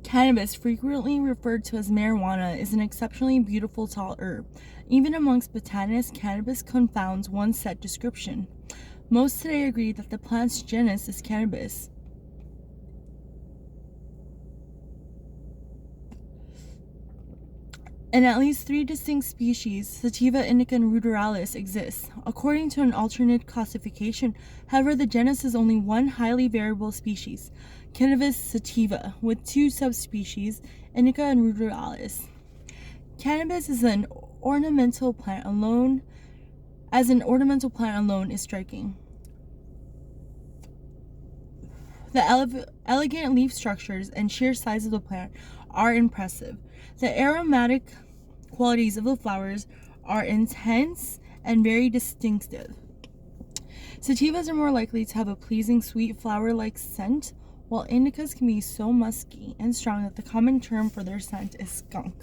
Cannabis, frequently referred to as marijuana, is an exceptionally beautiful tall herb. Even amongst botanists, cannabis confounds one set description. Most today agree that the plant's genus is cannabis. And at least 3 distinct species, sativa, indica, and ruderalis, exist. According to an alternate classification, however, the genus is only one highly variable species, Cannabis sativa, with 2 subspecies, indica and ruderalis. Cannabis is an ornamental plant alone, is striking. The elegant leaf structures and sheer size of the plant are impressive. The aromatic qualities of the flowers are intense and very distinctive. Sativas are more likely to have a pleasing, sweet, flower-like scent, while indicas can be so musky and strong that the common term for their scent is skunk.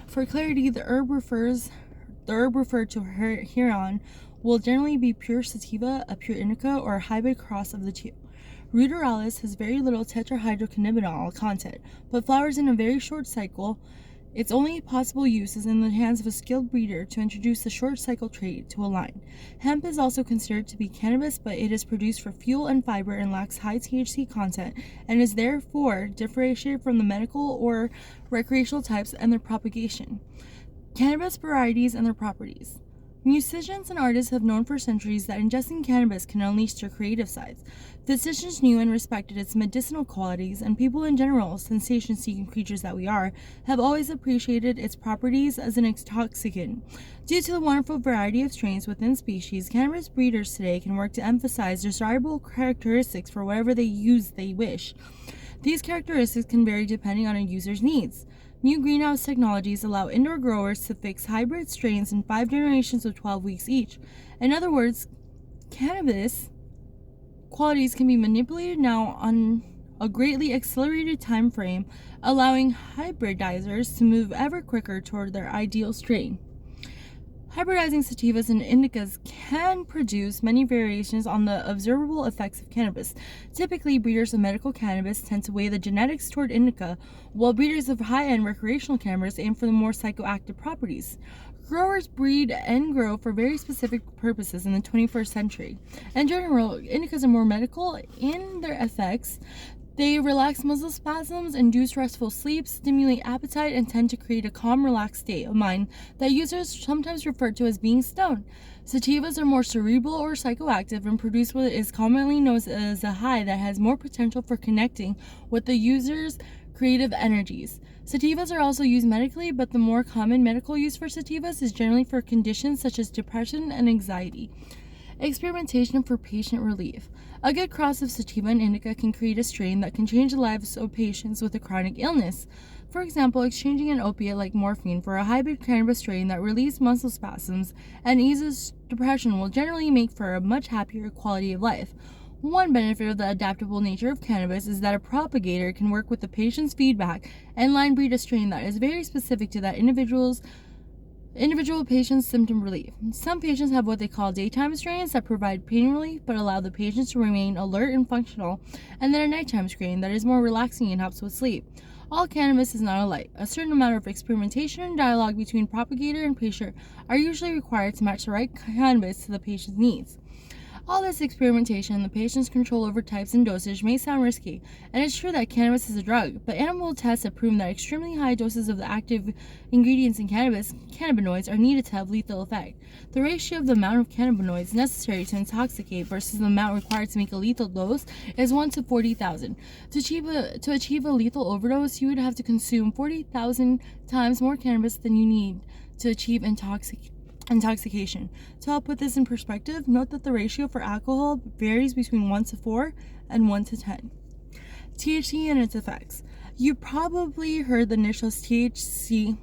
For clarity, the herb referred to hereon will generally be pure sativa, a pure indica, or a hybrid cross of the two. Ruderalis has very little tetrahydrocannabinol content, but flowers in a very short cycle. Its only possible use is in the hands of a skilled breeder to introduce the short cycle trait to a line. Hemp is also considered to be cannabis, but it is produced for fuel and fiber and lacks high THC content, and is therefore differentiated from the medical or recreational types and their propagation. Cannabis varieties and their properties. Musicians and artists have known for centuries that ingesting cannabis can unleash their creative sides. Physicians knew and respected its medicinal qualities, and people in general, sensation-seeking creatures that we are, have always appreciated its properties as an intoxicant. Due to the wonderful variety of strains within species, cannabis breeders today can work to emphasize desirable characteristics for whatever they wish. These characteristics can vary depending on a user's needs. New greenhouse technologies allow indoor growers to fix hybrid strains in 5 generations of 12 weeks each. In other words, cannabis qualities can be manipulated now on a greatly accelerated time frame, allowing hybridizers to move ever quicker toward their ideal strain. Hybridizing sativas and indicas can produce many variations on the observable effects of cannabis. Typically, breeders of medical cannabis tend to weigh the genetics toward indica, while breeders of high-end recreational cannabis aim for the more psychoactive properties. Growers breed and grow for very specific purposes in the 21st century. In general, indicas are more medical in their effects. They relax muscle spasms, induce restful sleep, stimulate appetite, and tend to create a calm, relaxed state of mind that users sometimes refer to as being stoned. Sativas are more cerebral or psychoactive and produce what is commonly known as a high that has more potential for connecting with the user's creative energies. Sativas are also used medically, but the more common medical use for sativas is generally for conditions such as depression and anxiety. Experimentation for patient relief. A good cross of sativa and indica can create a strain that can change the lives of patients with a chronic illness. For example, exchanging an opiate like morphine for a hybrid cannabis strain that relieves muscle spasms and eases depression will generally make for a much happier quality of life. One benefit of the adaptable nature of cannabis is that a propagator can work with the patient's feedback and line breed a strain that is very specific to that individual patient's symptom relief. Some patients have what they call daytime strains that provide pain relief but allow the patients to remain alert and functional, and then a nighttime strain that is more relaxing and helps with sleep. All cannabis is not alike. A certain amount of experimentation and dialogue between propagator and patient are usually required to match the right cannabis to the patient's needs. All this experimentation and the patient's control over types and dosage may sound risky, and it's true that cannabis is a drug, but animal tests have proven that extremely high doses of the active ingredients in cannabis, cannabinoids, are needed to have lethal effect. The ratio of the amount of cannabinoids necessary to intoxicate versus the amount required to make a lethal dose is 1 to 40,000. To achieve a lethal overdose, you would have to consume 40,000 times more cannabis than you need to achieve intoxication. To help put this in perspective, note that the ratio for alcohol varies between 1 to 4 and 1 to 10. THC and its effects. You probably heard the initials THC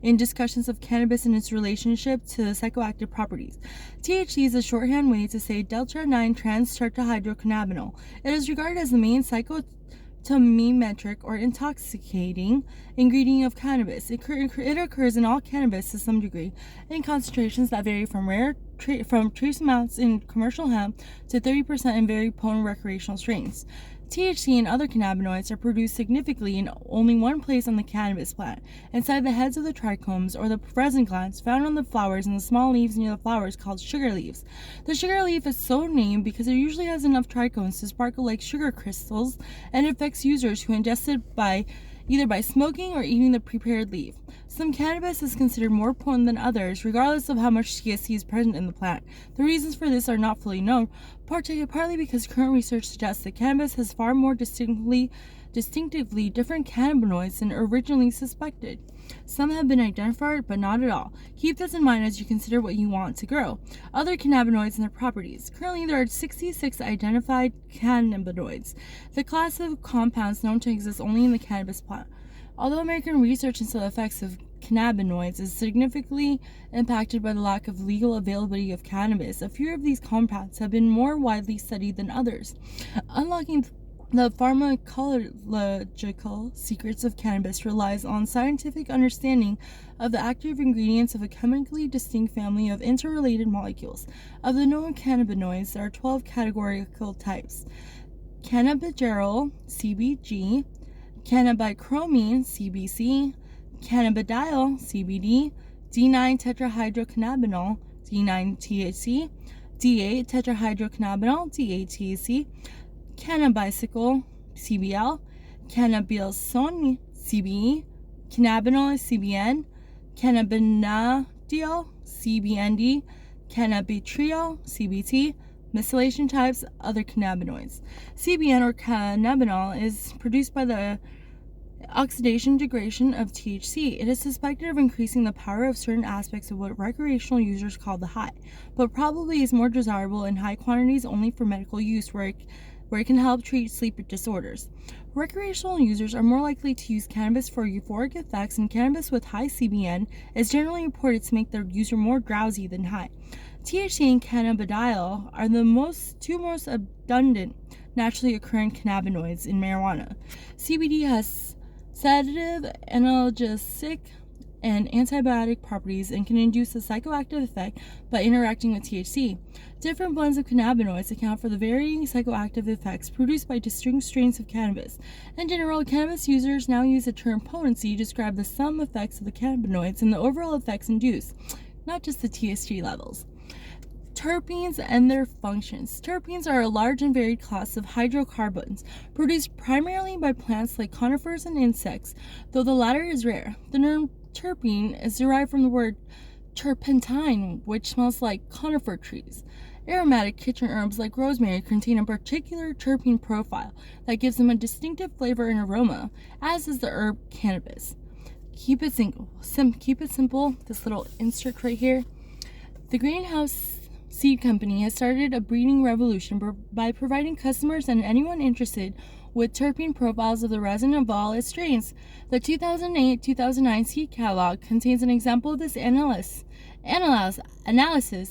in discussions of cannabis and its relationship to psychoactive properties. THC is a shorthand way to say delta-9-trans-tetrahydrocannabinol. It is regarded as the main psychotomimetic or intoxicating ingredient of cannabis. It occurs in all cannabis to some degree, in concentrations that vary from trace amounts in commercial hemp to 30% in very potent recreational strains. THC and other cannabinoids are produced significantly in only one place on the cannabis plant, inside the heads of the trichomes or the resin glands found on the flowers and the small leaves near the flowers called sugar leaves. The sugar leaf is so named because it usually has enough trichomes to sparkle like sugar crystals and affects users who ingest it either by smoking or eating the prepared leaf. Some cannabis is considered more potent than others, regardless of how much THC is present in the plant. The reasons for this are not fully known, partly because current research suggests that cannabis has far more distinctively different cannabinoids than originally suspected. Some have been identified, but not at all. Keep this in mind as you consider what you want to grow. Other cannabinoids and their properties. Currently, there are 66 identified cannabinoids, the class of compounds known to exist only in the cannabis plant. Although American research into the effects of cannabinoids is significantly impacted by the lack of legal availability of cannabis, a few of these compounds have been more widely studied than others. Unlocking the pharmacological secrets of cannabis relies on scientific understanding of the active ingredients of a chemically distinct family of interrelated molecules. Of the known cannabinoids, there are 12 categorical types: cannabigerol, CBG, cannabichromene, CBC, cannabidiol, CBD, D9-tetrahydrocannabinol, D9-THC, D8-tetrahydrocannabinol, D8-THC, cannabicycle, CBL, cannabidiol, CBE, cannabinol, CBN, cannabinadiol, CBND, cannabitriol, CBT, methylation types, other cannabinoids. CBN or cannabinol is produced by the oxidation degradation of THC. It is suspected of increasing the power of certain aspects of what recreational users call the high, but probably is more desirable in high quantities only for medical use where it can help treat sleep disorders. Recreational users are more likely to use cannabis for euphoric effects, and cannabis with high CBN is generally reported to make the user more drowsy than high. THC and cannabidiol are the two most abundant naturally occurring cannabinoids in marijuana. CBD has sedative, analgesic, and antibiotic properties and can induce a psychoactive effect by interacting with THC. Different blends of cannabinoids account for the varying psychoactive effects produced by distinct strains of cannabis. In general, cannabis users now use the term potency to describe the sum effects of the cannabinoids and the overall effects induced, not just the THC levels. Terpenes and their functions. Terpenes are a large and varied class of hydrocarbons produced primarily by plants like conifers and insects, though the latter is rare. The term terpene is derived from the word turpentine, which smells like conifer trees. Aromatic kitchen herbs like rosemary contain a particular terpene profile that gives them a distinctive flavor and aroma, as does the herb cannabis. Keep it simple. This little insert right here. The greenhouse seed company has started a breeding revolution by providing customers and anyone interested with terpene profiles of the resin of all its strains. The 2008-2009 seed catalog contains an example of this analysis,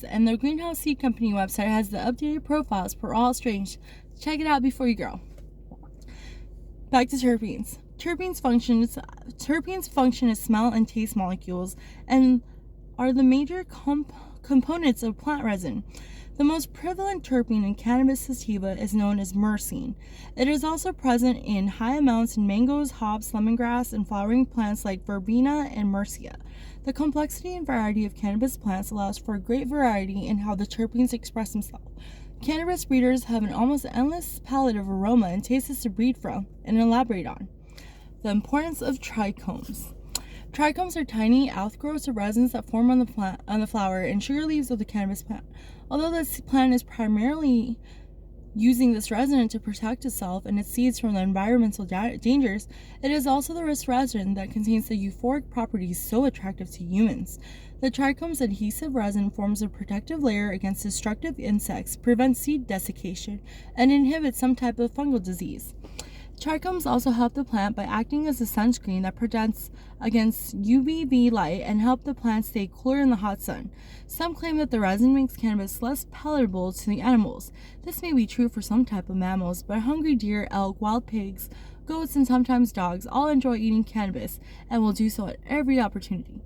and the Greenhouse Seed Company website has the updated profiles for all strains. Check it out before you grow. Back to terpenes. Terpenes function as smell and taste molecules and are the major components of plant resin. The most prevalent terpene in cannabis sativa is known as myrcene. It is also present in high amounts in mangoes, hops, lemongrass, and flowering plants like verbena and myrcia. The complexity and variety of cannabis plants allows for a great variety in how the terpenes express themselves. Cannabis breeders have an almost endless palette of aroma and tastes to breed from and elaborate on. The importance of trichomes. Trichomes are tiny outgrowths of resins that form on the flower and sugar leaves of the cannabis plant. Although this plant is primarily using this resin to protect itself and its seeds from the environmental dangers, it is also the resin that contains the euphoric properties so attractive to humans. The trichome's adhesive resin forms a protective layer against destructive insects, prevents seed desiccation, and inhibits some type of fungal disease. Trichomes also help the plant by acting as a sunscreen that protects against UVB light and help the plant stay cooler in the hot sun. Some claim that the resin makes cannabis less palatable to the animals. This may be true for some type of mammals, but hungry deer, elk, wild pigs, goats, and sometimes dogs all enjoy eating cannabis and will do so at every opportunity.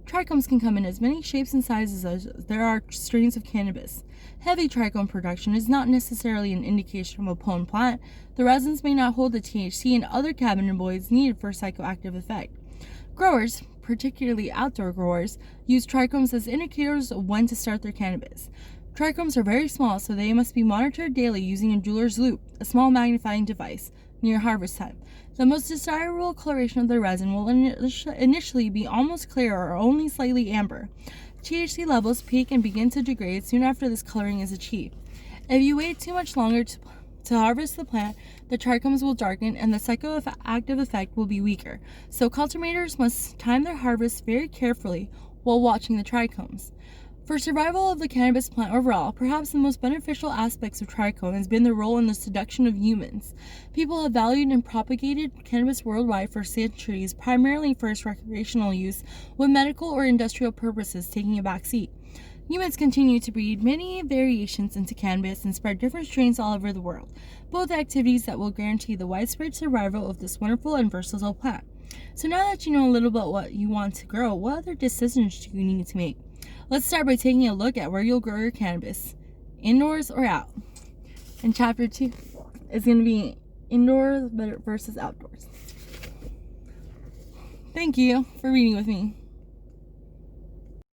Trichomes can come in as many shapes and sizes as there are strains of cannabis. Heavy trichome production is not necessarily an indication of a potent plant. The resins may not hold the THC and other cannabinoids needed for psychoactive effect. Growers, particularly outdoor growers, use trichomes as indicators of when to start their cannabis. Trichomes are very small, so they must be monitored daily using a jeweler's loupe, a small magnifying device, near harvest time. The most desirable coloration of the resin will initially be almost clear or only slightly amber. THC levels peak and begin to degrade soon after this coloring is achieved. If you wait too much longer to harvest the plant, the trichomes will darken and the psychoactive effect will be weaker. So cultivators must time their harvest very carefully while watching the trichomes. For survival of the cannabis plant overall, perhaps the most beneficial aspects of trichome has been their role in the seduction of humans. People have valued and propagated cannabis worldwide for centuries, primarily for its recreational use, with medical or industrial purposes taking a back seat. Humans continue to breed many variations into cannabis and spread different strains all over the world, both activities that will guarantee the widespread survival of this wonderful and versatile plant. So now that you know a little about what you want to grow, what other decisions do you need to make? Let's start by taking a look at where you'll grow your cannabis, indoors or out. And chapter 2 is going to be indoors versus outdoors. Thank you for reading with me.